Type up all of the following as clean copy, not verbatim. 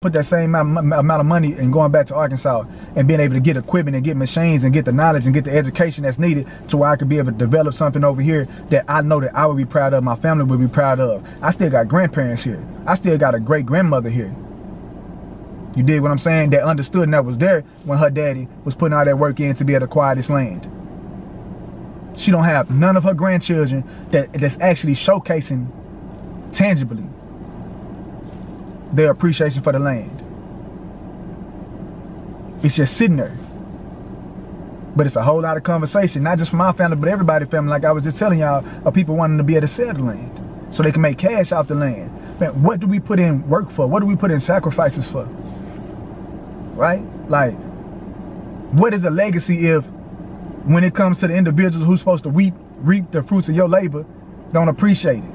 put that same amount of money and going back to Arkansas and being able to get equipment and get machines and get the knowledge and get the education that's needed to where I could be able to develop something over here that I know that I would be proud of, my family would be proud of. I still got grandparents here. I still got a great grandmother here. You dig what I'm saying? That understood and that was there when her daddy was putting all that work in to be able to acquire this land. She don't have none of her grandchildren that's actually showcasing tangibly their appreciation for the land. It's just sitting there. But it's a whole lot of conversation, not just for my family, but everybody's family, like I was just telling y'all, of people wanting to be able to sell the land so they can make cash off the land. Man, what do we put in work for? What do we put in sacrifices for? Right? Like, what is a legacy if, when it comes to the individuals who's supposed to reap the fruits of your labor, don't appreciate it,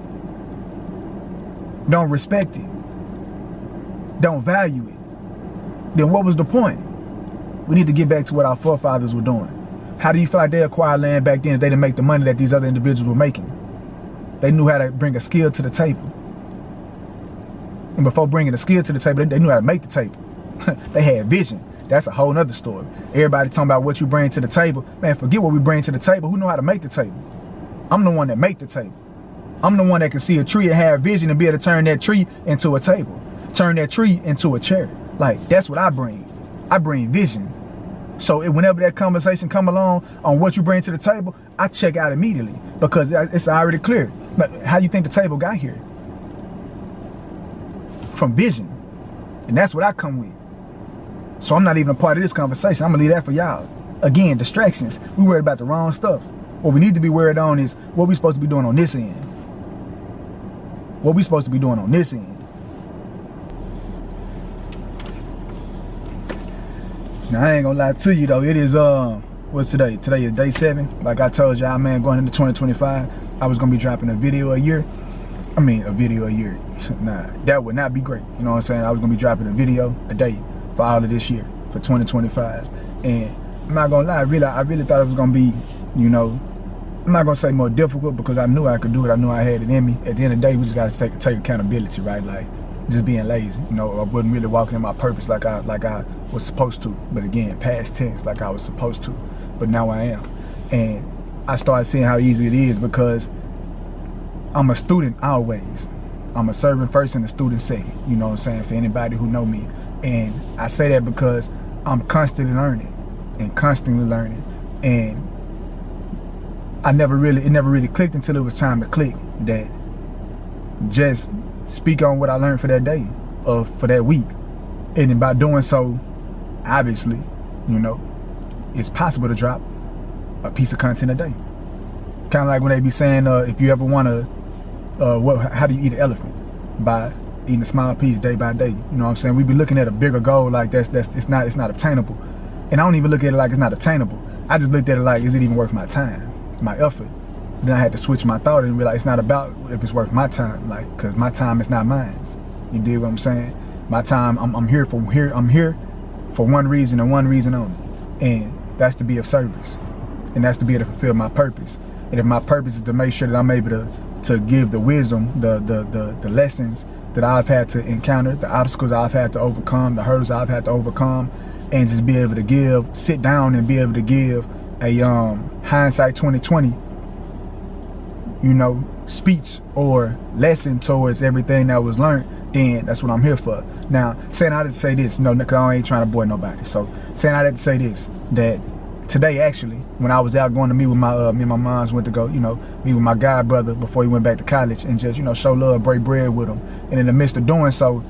don't respect it, don't value it? Then what was the point? We need to get back to what our forefathers were doing. How do you feel like they acquired land back then if they didn't make the money that these other individuals were making? They knew how to bring a skill to the table. And before bringing a skill to the table, they knew how to make the table. They had vision. That's a whole nother story. Everybody talking about what you bring to the table. Man, forget what we bring to the table. Who know how to make the table? I'm the one that make the table. I'm the one that can see a tree and have vision and be able to turn that tree into a table. Turn that tree into a chair. Like, that's what I bring. I bring vision. So whenever that conversation come along on what you bring to the table, I check out immediately because it's already clear. But how you think the table got here? From vision. And that's what I come with. So I'm not even a part of this conversation. I'm gonna leave that for y'all. Again, distractions. We worried about the wrong stuff. What we need to be worried on is what we supposed to be doing on this end. What we supposed to be doing on this end. Now, I ain't gonna lie to you though. It is, what's today? Today is day 7. Like I told y'all, man, going into 2025, I was gonna be dropping a video a year. I mean, a video a year. Nah, that would not be great. You know what I'm saying? I was gonna be dropping a video a day for all of this year, for 2025. And I'm not gonna lie, I really thought it was gonna be, you know, I'm not gonna say more difficult because I knew I could do it. I knew I had it in me. At the end of the day, we just gotta take accountability, right? Like, just being lazy. You know, I wasn't really walking in my purpose like I was supposed to. But again, past tense, like I was supposed to. But now I am. And I started seeing how easy it is because I'm a student always. I'm a servant first and a student second. You know what I'm saying? For anybody who know me. And I say that because I'm constantly learning and constantly learning. And it never really clicked until it was time to click that just speak on what I learned for that day or for that week. And by doing so, obviously, you know, it's possible to drop a piece of content a day. Kind of like when they be saying, if you ever want to, how do you eat an elephant? By eating a small piece day by day. You know what I'm saying? We be looking at a bigger goal like it's not obtainable. And I don't even look at it like it's not attainable. I just looked at it like, is it even worth my time, my effort? Then I had to switch my thought and realize it's not about if it's worth my time, like, cause my time is not mine. You dig what I'm saying? My time, I'm here for one reason and one reason only, and that's to be of service, and that's to be able to fulfill my purpose. And if my purpose is to make sure that I'm able to give the wisdom, the lessons that I've had to encounter, the obstacles I've had to overcome, the hurdles I've had to overcome, and just be able to sit down and be able to give a hindsight 2020, you know, speech or lesson towards everything that was learned, then that's what I'm here for. Now, saying I had to say this, no, because I ain't trying to bore nobody. So saying I had to say this, that today actually, when I was out going to meet with me and my moms went to go, you know, meet with my god brother before he went back to college and just, you know, show love, break bread with him. And in the midst of doing so,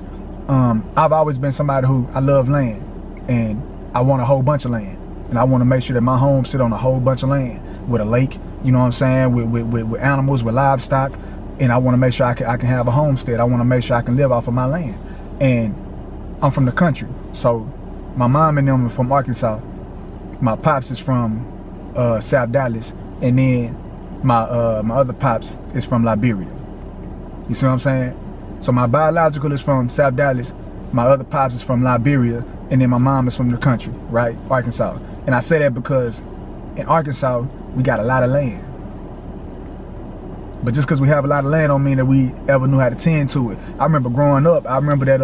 I've always been somebody who, I love land and I want a whole bunch of land. And I want to make sure that my home sit on a whole bunch of land with a lake, you know what I'm saying, with animals, with livestock. And I want to make sure I can have a homestead. I want to make sure I can live off of my land. And I'm from the country. So my mom and them are from Arkansas. My pops is from South Dallas. And then my other pops is from Liberia. You see what I'm saying? So my biological is from South Dallas. My other pops is from Liberia. And then my mom is from the country, right? Arkansas. And I say that because in Arkansas, we got a lot of land. But just because we have a lot of land don't mean that we ever knew how to tend to it. I remember growing up, I remember that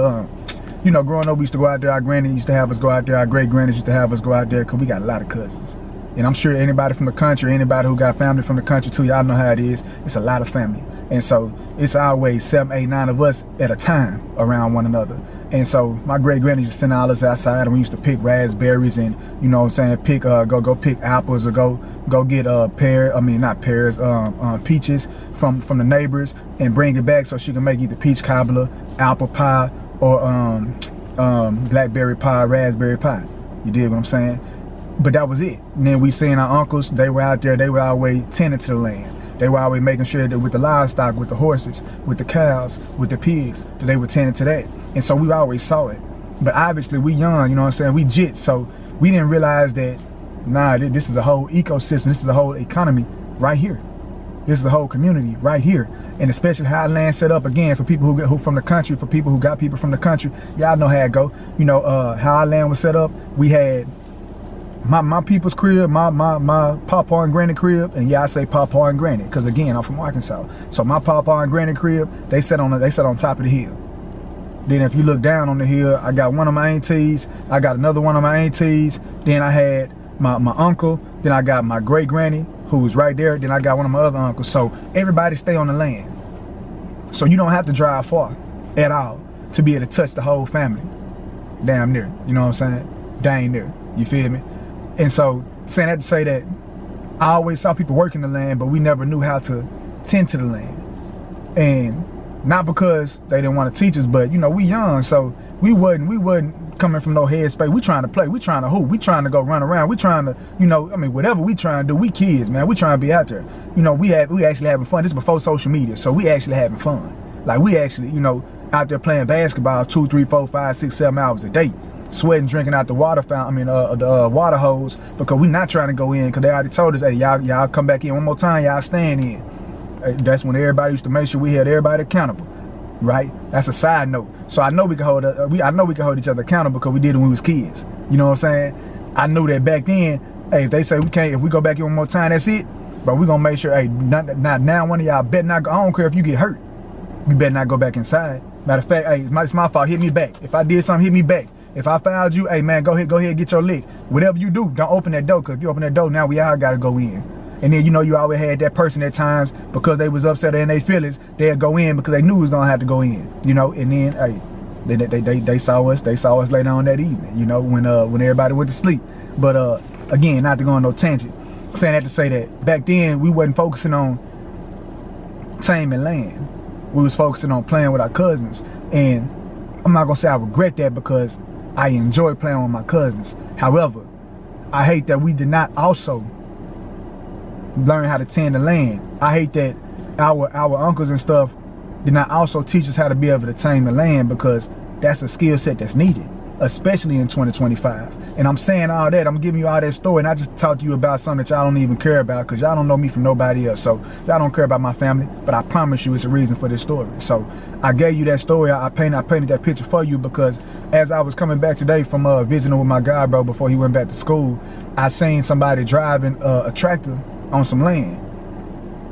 you know, growing up, we used to go out there. Our granny used to have us go out there. Our great grannies used to have us go out there because we got a lot of cousins. And I'm sure anybody from the country, anybody who got family from the country too, y'all know how it is. It's a lot of family. And so it's always 7, 8, 9 of us at a time around one another. And so my great granny used to send all us outside, and we used to pick raspberries and, you know what I'm saying, go pick apples, or go get peaches from the neighbors and bring it back so she can make either peach cobbler, apple pie, or blackberry pie, raspberry pie. You dig what I'm saying? But that was it. And then we seen our uncles, they were out there, they were always tending to the land. They were always making sure that with the livestock, with the horses, with the cows, with the pigs, that they were tending to that. And so we always saw it. But obviously we young, you know what I'm saying, we jits, so we didn't realize that, nah, this is a whole ecosystem, this is a whole economy right here. This is a whole community right here. And especially how land set up, again, for people who from the country, for people who got people from the country, y'all know how it go. You know, how our land was set up, we had my people's crib, my papa and granny crib, and yeah, I say papa and granny because again, I'm from Arkansas. So my papa and granny crib, they sat on top of the hill. Then if you look down on the hill, I got one of my aunties, I got another one of my aunties, then I had my uncle, then I got my great granny who was right there, then I got one of my other uncles. So everybody stay on the land. So you don't have to drive far at all to be able to touch the whole family. Damn near, you know what I'm saying? Dang near, you feel me? And so, saying that to say that I always saw people working the land, but we never knew how to tend to the land. And not because they didn't want to teach us, but you know, we young, so we wasn't coming from no headspace. We trying to play, we trying to hoop, we trying to go run around, we trying to, you know, I mean, whatever we trying to do, we kids, man, we trying to be out there. You know, we actually having fun. This is before social media, so we actually having fun. Like we actually, you know, out there playing basketball 2, 3, 4, 5, 6, 7 hours a day. Sweating, drinking out the water fountain, the water hose, because we not trying to go in, because they already told us, hey, y'all come back in one more time, y'all staying in. That's when everybody used to make sure we had everybody accountable, right? That's a side note. So I know we can hold each other accountable because we did it when we was kids. You know what I'm saying? I knew that back then, hey, if they say we can't, if we go back in one more time, that's it. But we gonna make sure, hey, not now one of y'all better not go. I don't care if you get hurt, you better not go back inside. Matter of fact, hey, it's my fault, hit me back. If I did something, hit me back. If I fouled you, hey man, go ahead, get your lick. Whatever you do, don't open that door, because if you open that door, now we all gotta go in. And then, you know, you always had that person at times, because they was upset in their feelings, they'd go in because they knew it was gonna have to go in, you know. And then, hey, they saw us later on that evening, you know, when everybody went to sleep. But again, not to go on no tangent, saying that to say that back then we wasn't focusing on taming land. We was focusing on playing with our cousins. And I'm not gonna say I regret that, because I enjoy playing with my cousins. However, I hate that we did not also learn how to tend the land. I hate that our uncles and stuff did not also teach us how to be able to tame the land, because that's a skill set that's needed, especially in 2025. And I'm saying all that, I'm giving you all that story, and I just talked to you about something that y'all don't even care about, because y'all don't know me from nobody else. So y'all don't care about my family, but I promise you it's a reason for this story. So I gave you that story, I painted that picture for you, because as I was coming back today from visiting with my guy, bro, before he went back to school, I seen somebody driving a tractor on some land.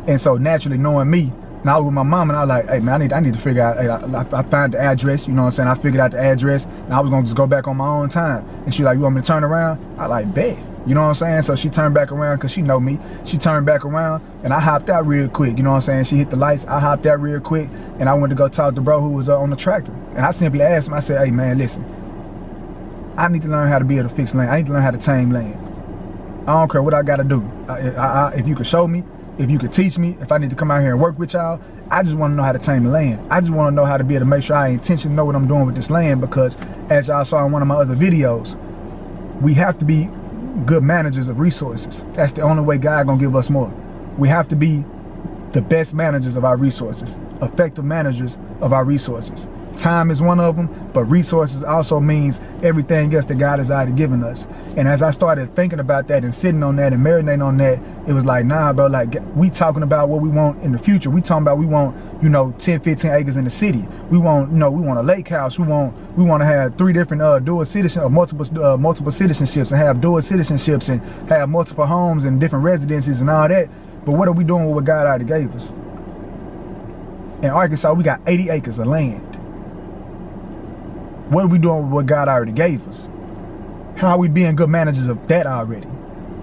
And so naturally, knowing me, and I was with my mom, and I was like, hey man, I need to figure out, hey, I found the address, you know what I'm saying? I figured out the address, and I was gonna just go back on my own time. And she like, you want me to turn around? I like, bet. You know what I'm saying? So she turned back around, because she know me. She turned back around, and I hopped out real quick, you know what I'm saying? She hit the lights, I hopped out real quick, and I went to go talk to bro who was on the tractor. And I simply asked him, I said, hey man, listen, I need to learn how to be able to fix land. I need to learn how to tame land. I don't care what I gotta do. If you could show me, if you could teach me, if I need to come out here and work with y'all, I just want to know how to tame the land. I just want to know how to be able to make sure I intentionally know what I'm doing with this land, because as y'all saw in one of my other videos, we have to be good managers of resources. That's the only way God gonna give us more. We have to be the best managers of our resources, effective managers of our resources. Time is one of them, but resources also means everything else that God has already given us. And as I started thinking about that and sitting on that and marinating on that, it was like, nah, bro, like we talking about what we want in the future. We talking about we want, you know, 10, 15 acres in the city. We want, you know, we want a lake house. We want to have 3 different dual citizen or multiple citizenships, and have dual citizenships, and have multiple homes and different residences and all that. But what are we doing with what God already gave us? In Arkansas, we got 80 acres of land. What are we doing with what God already gave us? How are we being good managers of that already?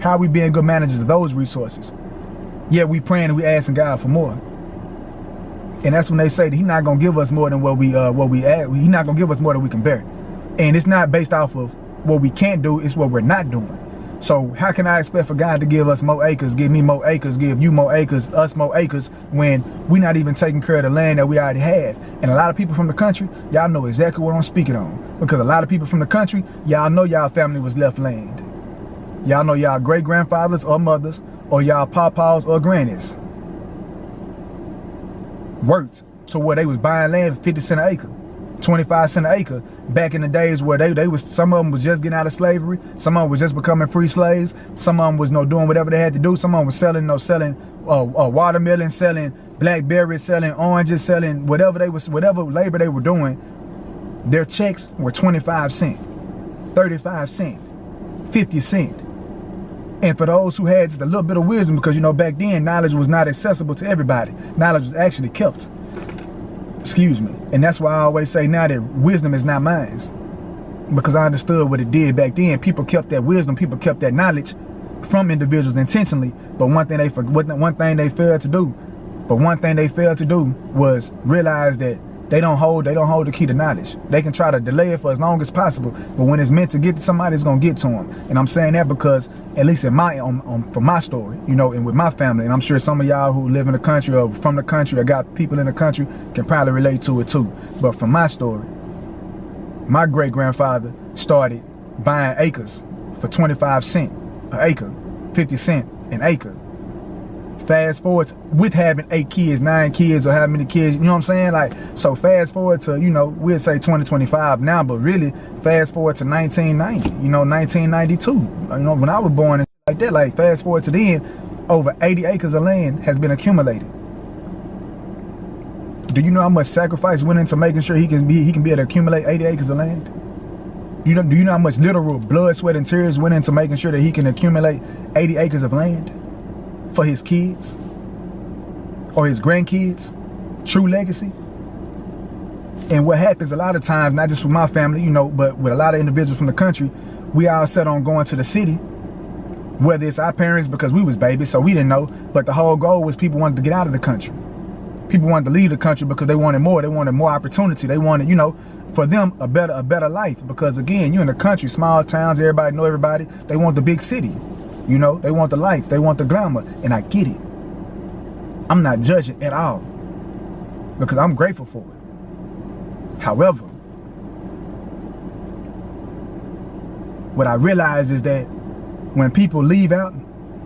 How are we being good managers of those resources? Yeah, we praying and we asking God for more. And that's when they say that He's not gonna give us more than what we ask. He's not gonna give us more than we can bear. And it's not based off of what we can't do, it's what we're not doing. So how can I expect for God to give us more acres, give me more acres, give you more acres, us more acres, when we're not even taking care of the land that we already have? And a lot of people from the country, y'all know exactly what I'm speaking on. Because a lot of people from the country, y'all know y'all family was left land. Y'all know y'all great-grandfathers or mothers, or y'all papas or grannies worked to where they was buying land for 50 cents an acre, 25 cents an acre, back in the days where they was, some of them was just getting out of slavery, some of them was just becoming free slaves, some of them was doing whatever they had to do, some of them was selling watermelon, selling blackberries, selling oranges, selling whatever labor they were doing. Their checks were 25 cents, 35 cents, 50 cents. And for those who had just a little bit of wisdom, because back then knowledge was not accessible to everybody, knowledge was actually kept. Excuse me. And that's why I always say now that wisdom is not mine, because I understood what it did back then. People kept that wisdom, people kept that knowledge from individuals intentionally. But one thing they failed to do was realize that they don't hold the key to knowledge. They can try to delay it for as long as possible, but when it's meant to get to somebody, it's gonna get to them. And I'm saying that because, at least in for my story, and with my family, and I'm sure some of y'all who live in the country or from the country or got people in the country can probably relate to it too. But from my story, my great-grandfather started buying acres for 25 cents an acre, 50 cents an acre. Fast forward with having 8 kids, 9 kids, or how many kids, you know what I'm saying? Like, so fast forward to, we'll say 2025 now, but really fast forward to 1990, 1992, when I was born and like that. Like, fast forward to then, over 80 acres of land has been accumulated. Do you know how much sacrifice went into making sure he can be able to accumulate 80 acres of land? Do you know how much literal blood, sweat, and tears went into making sure that he can accumulate 80 acres of land for his kids or his grandkids? True legacy. And what happens a lot of times, not just with my family, but with a lot of individuals from the country, we all set on going to the city, whether it's our parents because we was babies, so we didn't know, but the whole goal was people wanted to get out of the country. People wanted to leave the country because they wanted more opportunity. They wanted, for them, a better life. Because again, you're in the country, small towns, everybody know everybody. They want the big city. They want the lights, they want the glamour, and I get it. I'm not judging at all, because I'm grateful for it. However, what I realize is that when people leave out,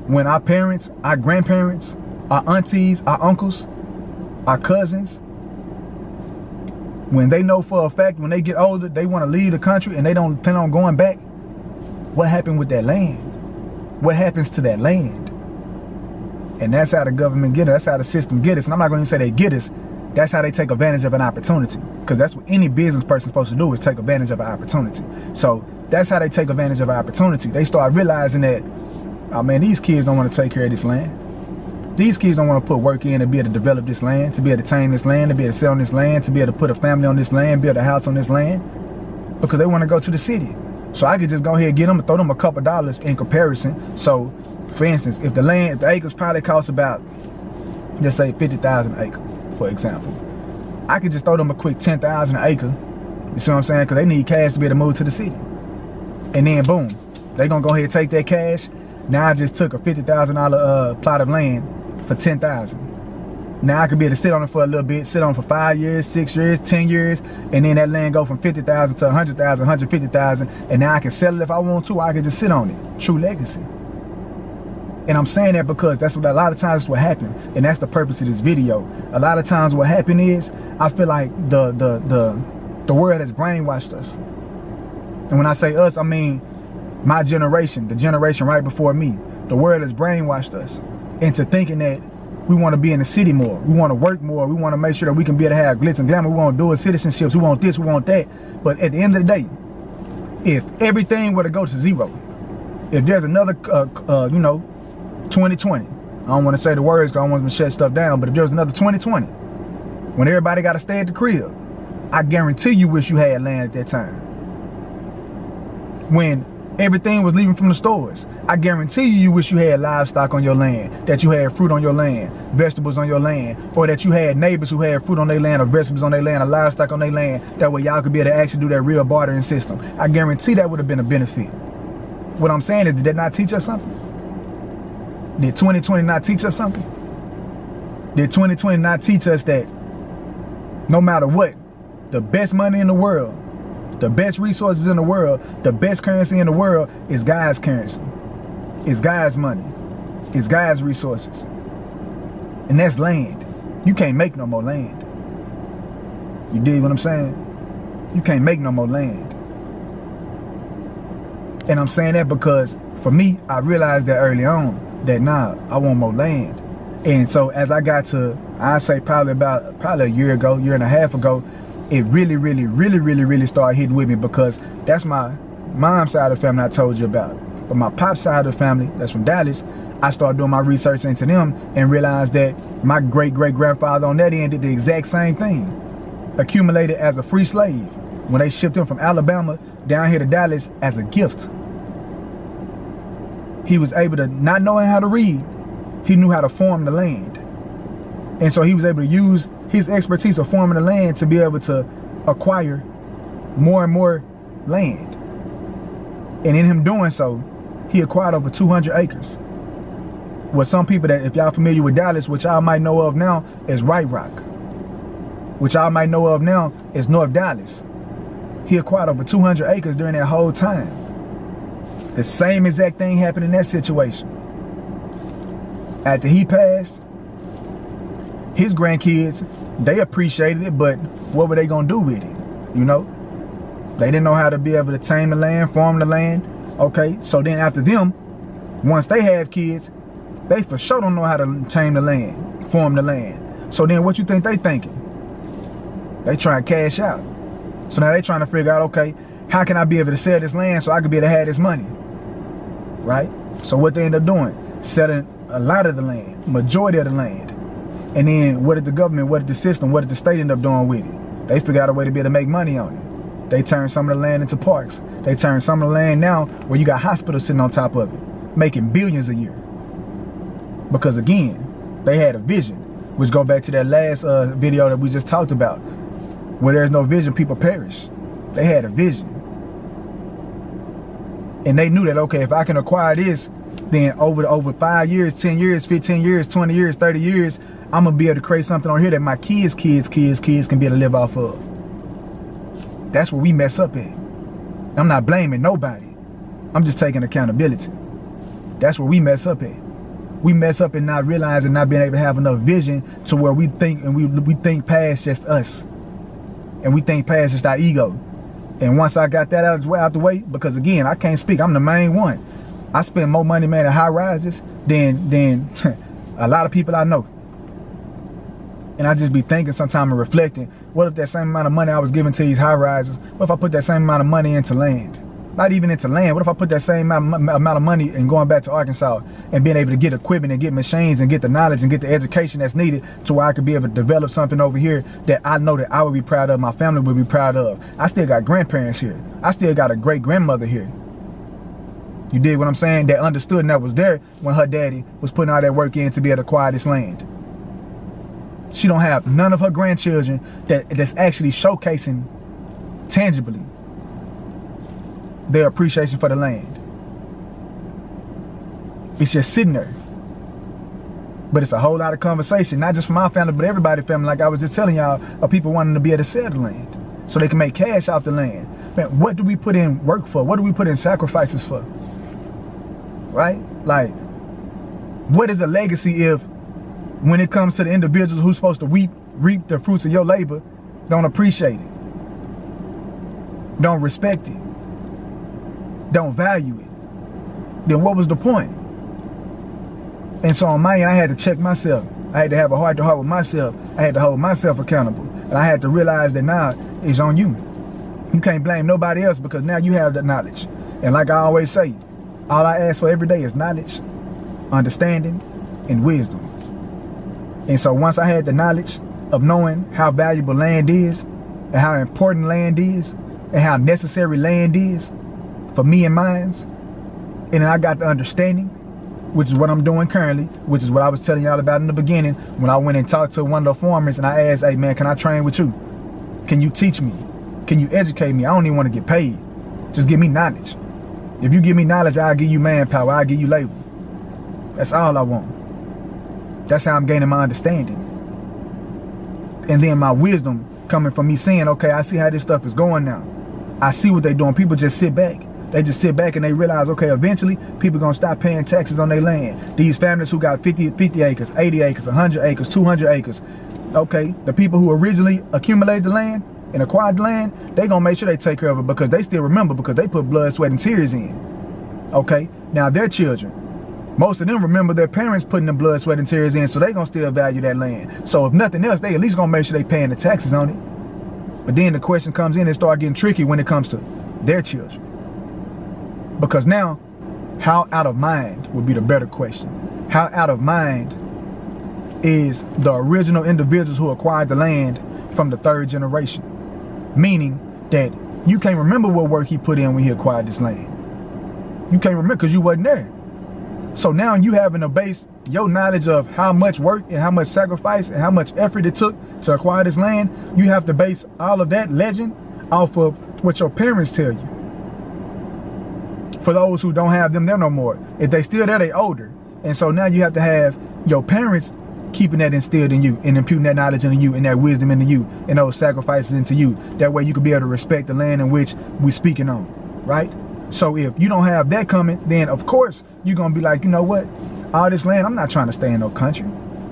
when our parents, our grandparents, our aunties, our uncles, our cousins, when they know for a fact when they get older, they want to leave the country and they don't plan on going back, what happened with that land? What happens to that land? And that's how the government get us. That's how the system get us. And I'm not going to say they get us. That's how they take advantage of an opportunity. Because that's what any business person's supposed to do, is take advantage of an opportunity. So that's how they take advantage of an opportunity. They start realizing that, oh man, these kids don't want to take care of this land. These kids don't want to put work in to be able to develop this land, to be able to tame this land, to be able to sell on this land, to be able to put a family on this land, build a house on this land, because they want to go to the city. So I could just go ahead and get them and throw them a couple dollars in comparison. So, for instance, if the acres probably cost about, let's say, 50,000 an acre, for example, I could just throw them a quick 10,000 an acre. You see what I'm saying? Because they need cash to be able to move to the city. And then boom, they gonna go ahead and take that cash. Now I just took a $50,000 plot of land for 10,000. Now I could be able to sit on it for a little bit, sit on it for 5 years, 6 years, 10 years, and then that land go from 50,000 to 100,000, 150,000, and now I can sell it if I want to, or I can just sit on it. True legacy. And I'm saying that because that's what a lot of times is what happened, and that's the purpose of this video. A lot of times what happened is, I feel like the world has brainwashed us. And when I say us, I mean my generation, the generation right before me. The world has brainwashed us into thinking that we want to be in the city more. We want to work more. We want to make sure that we can be able to have glitz and glamour. We want dual citizenships. We want this, we want that. But at the end of the day, if everything were to go to zero, if there's another, 2020, I don't want to say the words because I don't want to shut stuff down, but if there was another 2020, when everybody got to stay at the crib, I guarantee you wish you had land at that time. When everything was leaving from the stores, I guarantee you wish you had livestock on your land, that you had fruit on your land, vegetables on your land, or that you had neighbors who had fruit on their land or vegetables on their land or livestock on their land. That way y'all could be able to actually do that real bartering system. I guarantee that would have been a benefit. What I'm saying is, did that not teach us something? Did 2020 not teach us something? Did 2020 not teach us that no matter what, the best money in the world, the best resources in the world, the best currency in the world is God's currency. It's God's money. It's God's resources. And that's land. You can't make no more land. You dig what I'm saying? You can't make no more land. And I'm saying that because for me, I realized that early on that I want more land. And so as I got to, I say probably a year ago, year and a half ago, it really started hitting with me, because that's my mom's side of the family I told you about. But my pop's side of the family, that's from Dallas, I started doing my research into them and realized that my great-great-grandfather on that end did the exact same thing. Accumulated as a free slave when they shipped him from Alabama down here to Dallas as a gift. He was able to, not knowing how to read, he knew how to farm the land. And so he was able to use his expertise of farming the land to be able to acquire more and more land. And in him doing so, he acquired over 200 acres. What some people that, if y'all familiar with Dallas, which y'all might know of now, is Right Rock. Which y'all might know of now is North Dallas. He acquired over 200 acres during that whole time. The same exact thing happened in that situation. After he passed, his grandkids, they appreciated it, but what were they gonna do with it? You know? They didn't know how to be able to tame the land, farm the land. Okay, so then after them, once they have kids, they for sure don't know how to tame the land, farm the land. So then what you think they thinking? They trying to cash out. So now they trying to figure out, okay, how can I be able to sell this land so I can be able to have this money? Right? So what they end up doing? Selling a lot of the land, majority of the land. And then what did the government, what did the system, what did the state end up doing with it? They figured out a way to be able to make money on it. They turned some of the land into parks. They turned some of the land now where you got hospitals sitting on top of it, making billions a year. Because again, they had a vision, which go back to that last video that we just talked about. Where there's no vision, people perish. They had a vision. And they knew that, okay, if I can acquire this, then over 5 years, 10 years, 15 years, 20 years, 30 years, I'm gonna be able to create something on here that my kids can be able to live off of. That's where we mess up at. I'm not blaming nobody. I'm just taking accountability. That's where we mess up at. We mess up in not realizing, not being able to have enough vision to where we think, and we think past just us. And we think past just our ego. And once I got that out the way, because again, I can't speak, I'm the main one. I spend more money, man, at high rises than a lot of people I know. And I just be thinking sometime and reflecting, what if that same amount of money I was giving to these high rises, what if I put that same amount of money into land? Not even into land, what if I put that same amount of money and going back to Arkansas and being able to get equipment and get machines and get the knowledge and get the education that's needed to where I could be able to develop something over here that I know that I would be proud of, my family would be proud of. I still got grandparents here. I still got a great grandmother here. You dig what I'm saying? That understood and that was there when her daddy was putting all that work in to be able to acquire this land. She don't have none of her grandchildren that's actually showcasing tangibly their appreciation for the land. It's just sitting there. But it's a whole lot of conversation, not just from my family, but everybody's family, like I was just telling y'all, of people wanting to be able to sell the land so they can make cash off the land. Man, what do we put in work for? What do we put in sacrifices for? Right? Like, what is a legacy if, when it comes to the individuals who's supposed to reap the fruits of your labor, don't appreciate it, don't respect it, don't value it? Then what was the point? And so on my end, I had to check myself. I had to have a heart-to-heart with myself. I had to hold myself accountable. And I had to realize that now it's on you. You can't blame nobody else, because now you have the knowledge. And like I always say, all I ask for every day is knowledge, understanding, and wisdom. And so once I had the knowledge of knowing how valuable land is, and how important land is and how necessary land is for me and mines. And then I got the understanding, which is what I'm doing currently, which is what I was telling y'all about in the beginning when I went and talked to one of the farmers and I asked, hey man, can I train with you? Can you teach me? Can you educate me? I don't even want to get paid. Just give me knowledge. If you give me knowledge, I'll give you manpower, I'll give you labor. That's all I want. That's how I'm gaining my understanding. And then my wisdom coming from me saying, okay, I see how this stuff is going now. I see what they're doing. People just sit back. They just sit back and they realize, okay, eventually people gonna stop paying taxes on their land. These families who got 50 acres, 80 acres, 100 acres, 200 acres. Okay, the people who originally accumulated the land and acquired the land, they gonna make sure they take care of it because they still remember, because they put blood, sweat, and tears in. Okay, now their children, most of them remember their parents putting the blood, sweat, and tears in, so they gonna still value that land. So if nothing else, they at least gonna make sure they paying the taxes on it. But then the question comes in and start getting tricky when it comes to their children. Because now, how out of mind would be the better question. How out of mind is the original individuals who acquired the land from the third generation? Meaning that you can't remember what work he put in when he acquired this land. You can't remember because you wasn't there. So now you having to base your knowledge of how much work and how much sacrifice and how much effort it took to acquire this land, you have to base all of that legend off of what your parents tell you. For those who don't have them there no more, if they still there, they older. And so now you have to have your parents keeping that instilled in you and imputing that knowledge into you and that wisdom into you and those sacrifices into you. That way you can be able to respect the land in which we're speaking on, right? So if you don't have that coming, then of course you're gonna be like, you know what? All this land, I'm not trying to stay in no country.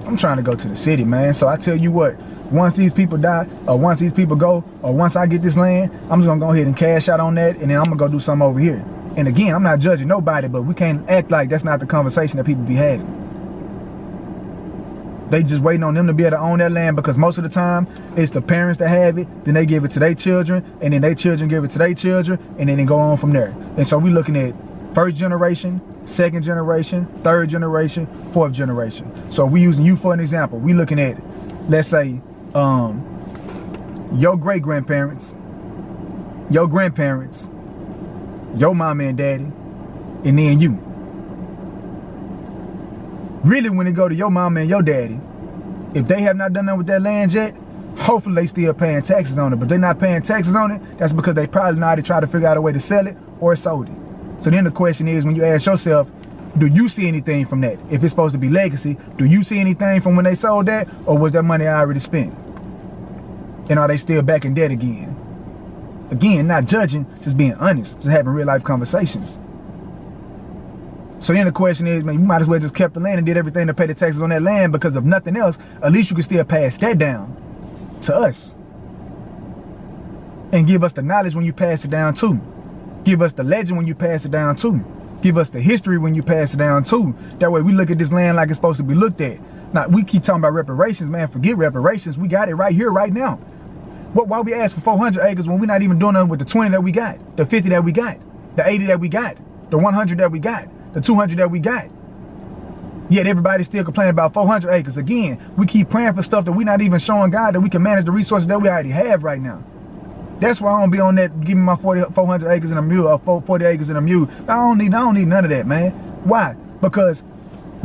I'm trying to go to the city, man. So I tell you what, once these people die, or once these people go, or once I get this land, I'm just gonna go ahead and cash out on that, and then I'm gonna go do something over here. And again, I'm not judging nobody, but we can't act like that's not the conversation that people be having. They just waiting on them to be able to own that land, because most of the time it's the parents that have it, then they give it to their children, and then their children give it to their children, and then they go on from there. And so we're looking at first generation, second generation, third generation, fourth generation. So if we're using you for an example, we're looking at, let's say, your great-grandparents, your grandparents, your mama and daddy, and then you. Really, when it go to your mama and your daddy, if they have not done that with their land yet, hopefully they still paying taxes on it. But they're not paying taxes on it, that's because they probably know how to try to figure out a way to sell it or sold it. So then the question is, when you ask yourself, do you see anything from that? If it's supposed to be legacy, do you see anything from when they sold that, or was that money already spent? And are they still back in debt again? Again, not judging, just being honest, just having real life conversations. So then the question is, man, you might as well just kept the land and did everything to pay the taxes on that land, because if nothing else, at least you can still pass that down to us. And give us the knowledge when you pass it down too. Give us the legend when you pass it down too. Give us the history when you pass it down too. That way we look at this land like it's supposed to be looked at. Now, we keep talking about reparations, man. Forget reparations. We got it right here, right now. Why we ask for 400 acres when we're not even doing nothing with the 20 that we got, the 50 that we got, the 80 that we got, the 100 that we got, the 200 that we got? Yet everybody still complaining about 400 acres. Again, we keep praying for stuff that we're not even showing God that we can manage the resources that we already have right now. That's why I don't be on that, give me my 400 acres and a mule, or 40 acres and a mule. I don't need none of that, man. Why? Because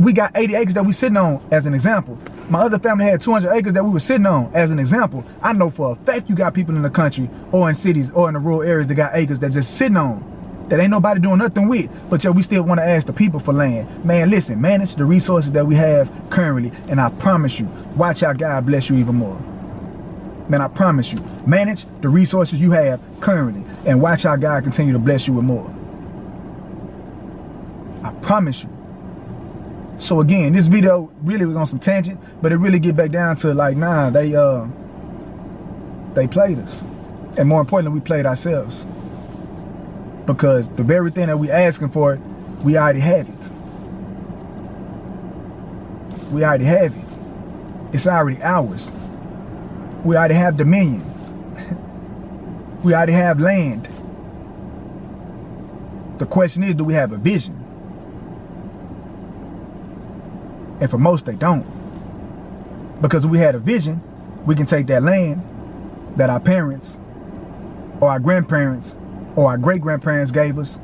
we got 80 acres that we sitting on, as an example. My other family had 200 acres that we were sitting on, as an example. I know for a fact you got people in the country or in cities or in the rural areas that got acres that just sitting on, that ain't nobody doing nothing with, but yet we still want to ask the people for land. Man, listen, manage the resources that we have currently, and I promise you, watch how God bless you even more. Man, I promise you, manage the resources you have currently, and watch how God continue to bless you with more. I promise you. So again, this video really was on some tangent, but it really get back down to like, nah, they played us. And more importantly, we played ourselves. Because the very thing that we asking for, we already have it. We already have it. It's already ours. We already have dominion. We already have land. The question is, do we have a vision? And for most, they don't. Because if we had a vision, we can take that land that our parents or our grandparents or our great-grandparents gave us,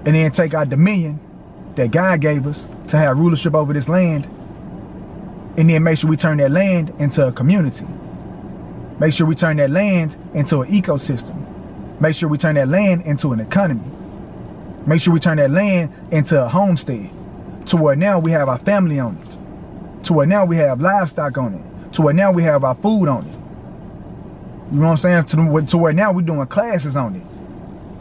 and then take our dominion that God gave us to have rulership over this land, and then make sure we turn that land into a community. Make sure we turn that land into an ecosystem. Make sure we turn that land into an economy. Make sure we turn that land into a homestead, to where now we have our family on it, to where now we have livestock on it, to where now we have our food on it. You know what I'm saying? To where now we're doing classes on it.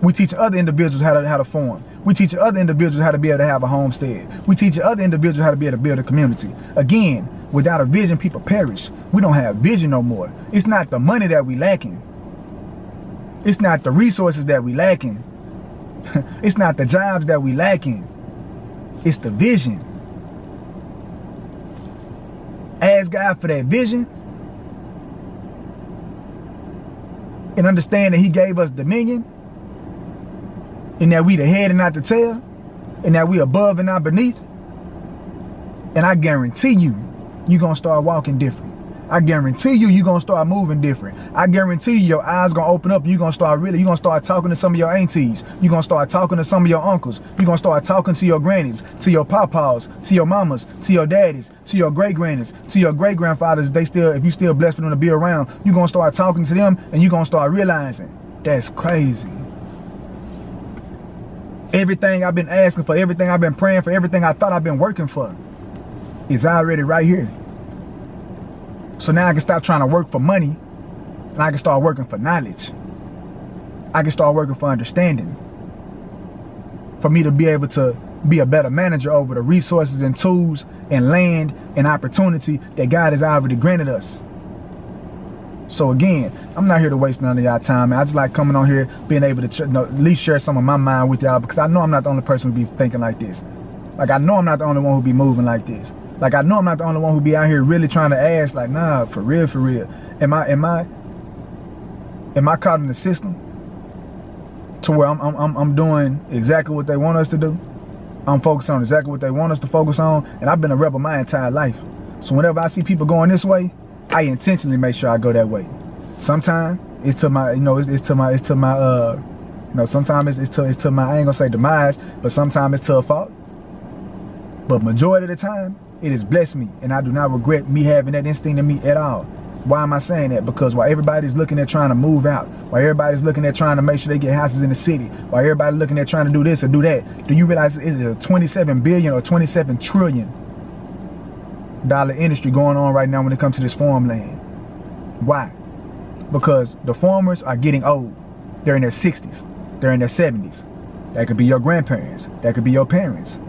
We teach other individuals how to farm. We teach other individuals how to be able to have a homestead. We teach other individuals how to be able to build a community. Again, without a vision, people perish. We don't have vision no more. It's not the money that we lacking. It's not the resources that we lacking. It's not the jobs that we lacking. It's the vision. Ask God for that vision, and understand that He gave us dominion, and that we the head and not the tail, and that we above and not beneath. And I guarantee you're gonna start walking different. I guarantee you're gonna start moving different. I guarantee your eyes gonna open up and you're gonna start talking to some of your aunties. You're gonna start talking to some of your uncles. You're gonna start talking to your grannies, to your papas, to your mamas, to your daddies, to your great grannies, to your great grandfathers. If you still blessed for them to be around, you're gonna start talking to them, and you're gonna start realizing that's crazy. Everything I've been asking for, everything I've been praying for, everything I thought I've been working for is already right here. So now I can stop trying to work for money, and I can start working for knowledge. I can start working for understanding. For me to be able to be a better manager over the resources and tools and land and opportunity that God has already granted us. So again, I'm not here to waste none of y'all time, man. I just like coming on here, being able to at least share some of my mind with y'all, because I know I'm not the only person who be thinking like this. Like, I know I'm not the only one who be moving like this. Like, I know I'm not the only one who be out here really trying to ask, like, nah, for real, for real. Am I caught in the system to where I'm doing exactly what they want us to do? I'm focused on exactly what they want us to focus on, and I've been a rebel my entire life. So whenever I see people going this way, I intentionally make sure I go that way. Sometimes it's to my, sometimes it's to my, I ain't gonna say demise, but sometimes it's to a fault. But majority of the time, it has blessed me, and I do not regret me having that instinct in me at all. Why am I saying that? Because while everybody's looking at trying to move out, while everybody's looking at trying to make sure they get houses in the city, while everybody's looking at trying to do this or do that, do you realize it's a $27 billion or $27 trillion industry going on right now when it comes to this farmland? Why? Because the farmers are getting old. They're in their 60s. They're in their 70s. That could be your grandparents. That could be your parents.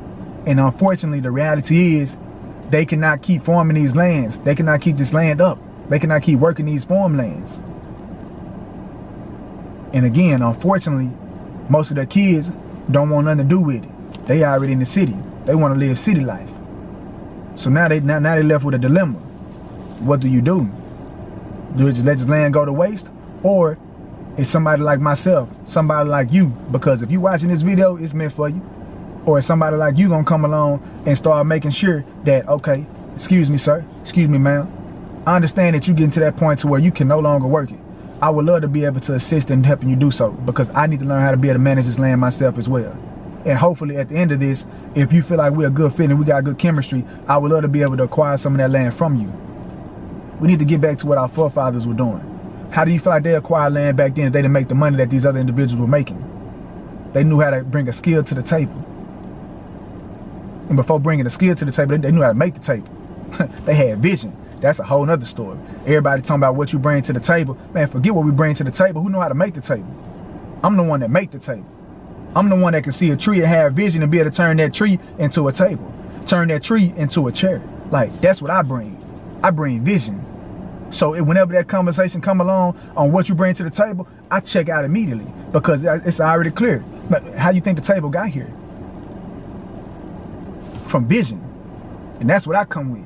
And unfortunately, the reality is they cannot keep farming these lands. They cannot keep this land up. They cannot keep working these farmlands. And again, unfortunately, most of their kids don't want nothing to do with it. They already in the city. They want to live city life. So now they left with a dilemma. What do? Do you just let this land go to waste? Or is somebody like myself, somebody like you, because if you watching this video, it's meant for you. Or is somebody like you gonna come along and start making sure that, okay, excuse me, sir, excuse me, ma'am, I understand that you getting to that point to where you can no longer work it. I would love to be able to assist in helping you do so, because I need to learn how to be able to manage this land myself as well. And hopefully at the end of this, if you feel like we're a good fit and we got good chemistry, I would love to be able to acquire some of that land from you. We need to get back to what our forefathers were doing. How do you feel like they acquired land back then if they didn't make the money that these other individuals were making? They knew how to bring a skill to the table. And before bringing a skill to the table, they knew how to make the table. They had vision. That's a whole nother story. Everybody talking about what you bring to the table. Man, forget what we bring to the table. Who know how to make the table? I'm the one that make the table. I'm the one that can see a tree and have vision and be able to turn that tree into a table. Turn that tree into a chair. Like, that's what I bring. I bring vision. So whenever that conversation come along on what you bring to the table, I check out immediately, because it's already clear. But how you think the table got here? From vision. And that's what I come with.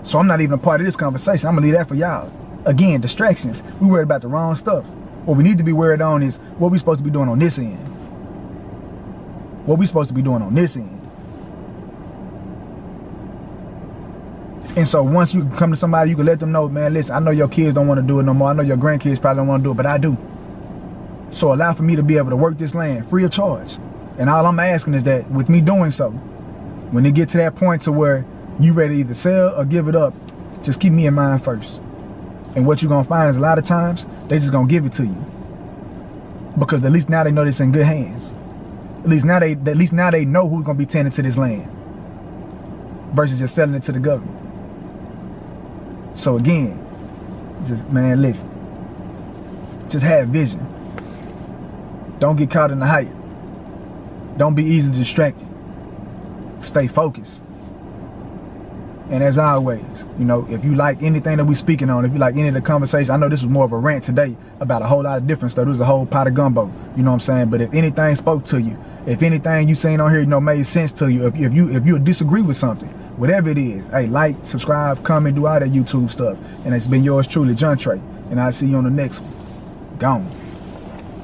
So I'm not even a part of this conversation. I'm gonna leave that for y'all. Again, distractions. We worried about the wrong stuff. What we need to be worried on is what we supposed to be doing on this end. What we supposed to be doing on this end. And so once you come to somebody, you can let them know, man, listen, I know your kids don't want to do it no more. I know your grandkids probably don't want to do it, but I do. So allow for me to be able to work this land free of charge. And all I'm asking is that with me doing so, when it get to that point to where you ready to either sell or give it up, just keep me in mind first. And what you're gonna find is a lot of times they just gonna give it to you, because at least now they know it's in good hands. At least now they know who's gonna be tending to this land versus just selling it to the government. So again, just, man, listen, just have vision. Don't get caught in the hype. Don't be easily distracted. Stay focused. And as always, you know, if you like anything that we speaking on, if you like any of the conversation, I know this was more of a rant today about a whole lot of different stuff. It was a whole pot of gumbo, you know what I'm saying? But if anything spoke to you, if anything you seen on here, you know, made sense to you, if you disagree with something, whatever it is, hey, like, subscribe, comment, do all that YouTube stuff. And it's been yours truly, John Trey. And I'll see you on the next one. Gone.